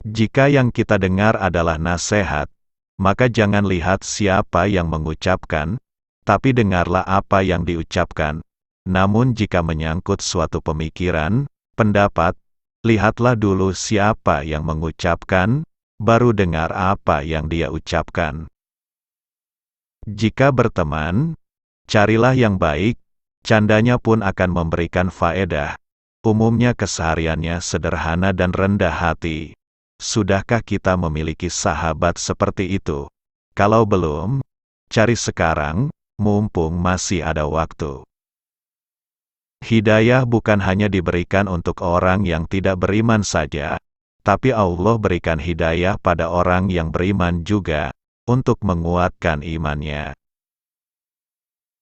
Jika yang kita dengar adalah nasihat, maka jangan lihat siapa yang mengucapkan, tapi dengarlah apa yang diucapkan. Namun jika menyangkut suatu pemikiran, pendapat, lihatlah dulu siapa yang mengucapkan, baru dengar apa yang dia ucapkan. Jika berteman, carilah yang baik, candanya pun akan memberikan faedah. Umumnya kesehariannya sederhana dan rendah hati. Sudahkah kita memiliki sahabat seperti itu? Kalau belum, cari sekarang, mumpung masih ada waktu. Hidayah bukan hanya diberikan untuk orang yang tidak beriman saja, tapi Allah berikan hidayah pada orang yang beriman juga, untuk menguatkan imannya.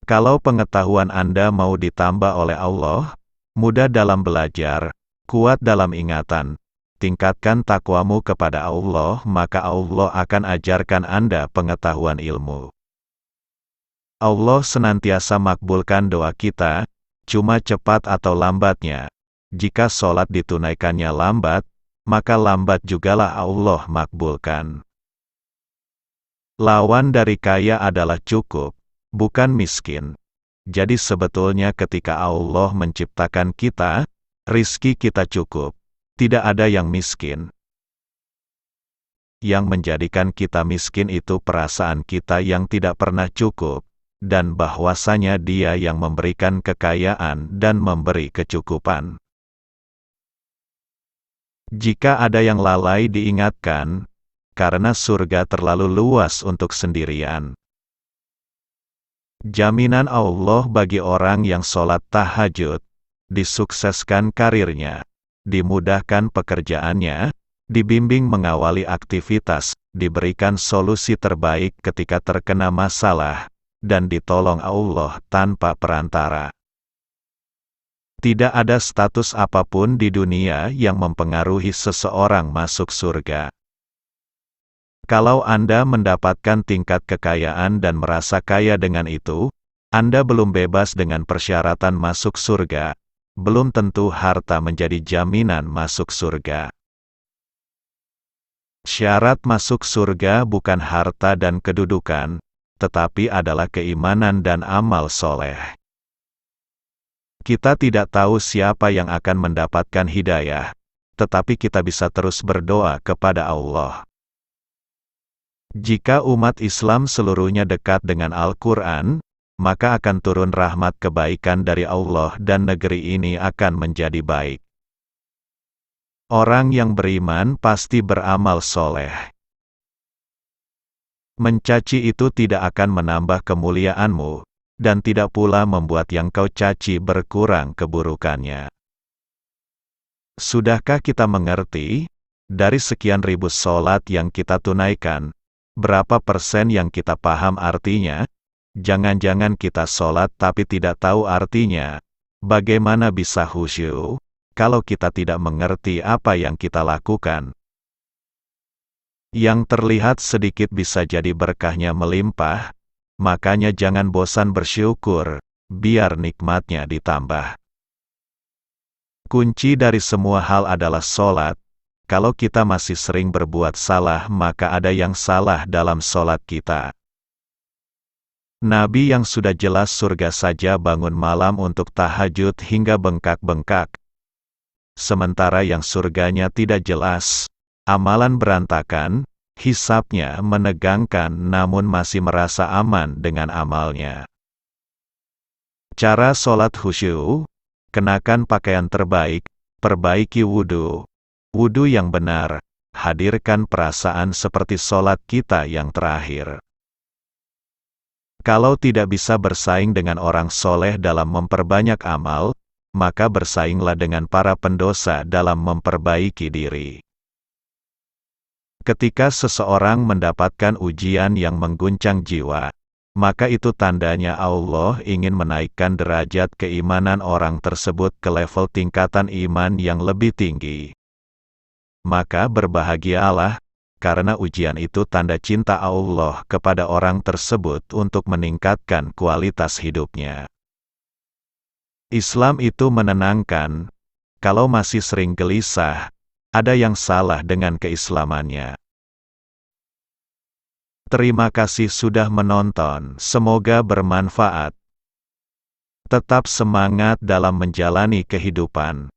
Kalau pengetahuan Anda mau ditambah oleh Allah, mudah dalam belajar, kuat dalam ingatan, tingkatkan takwamu kepada Allah, maka Allah akan ajarkan Anda pengetahuan ilmu. Allah senantiasa makbulkan doa kita, cuma cepat atau lambatnya. Jika sholat ditunaikannya lambat, maka lambat jugalah Allah makbulkan. Lawan dari kaya adalah cukup, bukan miskin. Jadi sebetulnya ketika Allah menciptakan kita, rizki kita cukup. Tidak ada yang miskin. Yang menjadikan kita miskin itu perasaan kita yang tidak pernah cukup, dan bahwasanya Dia yang memberikan kekayaan dan memberi kecukupan. Jika ada yang lalai diingatkan, karena surga terlalu luas untuk sendirian. Jaminan Allah bagi orang yang sholat tahajud, disukseskan karirnya, dimudahkan pekerjaannya, dibimbing mengawali aktivitas, diberikan solusi terbaik ketika terkena masalah, dan ditolong Allah tanpa perantara. Tidak ada status apapun di dunia yang mempengaruhi seseorang masuk surga. Kalau Anda mendapatkan tingkat kekayaan dan merasa kaya dengan itu, Anda belum bebas dengan persyaratan masuk surga. Belum tentu harta menjadi jaminan masuk surga. Syarat masuk surga bukan harta dan kedudukan, tetapi adalah keimanan dan amal soleh. Kita tidak tahu siapa yang akan mendapatkan hidayah, tetapi kita bisa terus berdoa kepada Allah. Jika umat Islam seluruhnya dekat dengan Al-Quran, maka akan turun rahmat kebaikan dari Allah dan negeri ini akan menjadi baik. Orang yang beriman pasti beramal soleh. Mencaci itu tidak akan menambah kemuliaanmu, dan tidak pula membuat yang kau caci berkurang keburukannya. Sudahkah kita mengerti, dari sekian ribu sholat yang kita tunaikan, berapa persen yang kita paham artinya? Jangan-jangan kita sholat tapi tidak tahu artinya. Bagaimana bisa khusyuk, kalau kita tidak mengerti apa yang kita lakukan? Yang terlihat sedikit bisa jadi berkahnya melimpah, makanya jangan bosan bersyukur, biar nikmatnya ditambah. Kunci dari semua hal adalah sholat. Kalau kita masih sering berbuat salah, maka ada yang salah dalam sholat kita. Nabi yang sudah jelas surga saja bangun malam untuk tahajud hingga bengkak-bengkak. Sementara yang surganya tidak jelas, amalan berantakan, hisabnya menegangkan namun masih merasa aman dengan amalnya. Cara sholat khusyuk, kenakan pakaian terbaik, perbaiki wudhu. Wudhu yang benar, hadirkan perasaan seperti sholat kita yang terakhir. Kalau tidak bisa bersaing dengan orang soleh dalam memperbanyak amal, maka bersainglah dengan para pendosa dalam memperbaiki diri. Ketika seseorang mendapatkan ujian yang mengguncang jiwa, maka itu tandanya Allah ingin menaikkan derajat keimanan orang tersebut ke level tingkatan iman yang lebih tinggi. Maka berbahagialah, karena ujian itu tanda cinta Allah kepada orang tersebut untuk meningkatkan kualitas hidupnya. Islam itu menenangkan. Kalau masih sering gelisah, ada yang salah dengan keislamannya. Terima kasih sudah menonton, semoga bermanfaat. Tetap semangat dalam menjalani kehidupan.